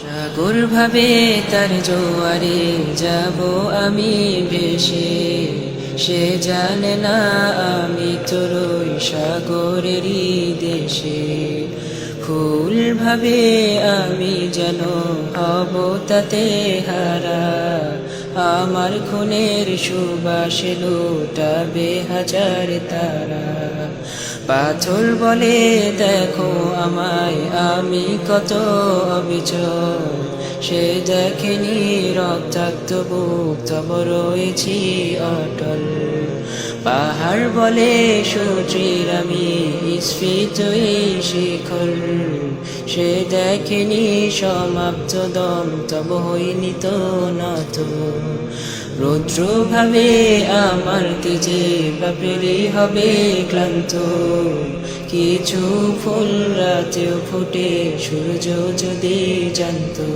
সাগর ভাবে তার জোয়ারে যাব আমি ভেসে, সে জানে না আমি তোর ওই সাগরেরই দেশে। ফুল ভাবে আমি যেন হব তাতে হারা, আমার খুনের সুবাসে লুটাবে হাজার তারা। পাথর বলে দেখো আমায় আমি কত অবিচল, সে দেখেনি রক্তাক্ত বুক তব রয়েছি অটল। পাহাড় বলে সূর্যের আমি স্ফীত এই শিখর, সে দেখেনি সমাপ্ত দম তব হইনি তো নত। রৌদ্র ভাবে আমার তেজে বাপেরে হবে ক্লান্ত, কিছু ফুল রাতেও ফুটে সূর্য যদি জানতো।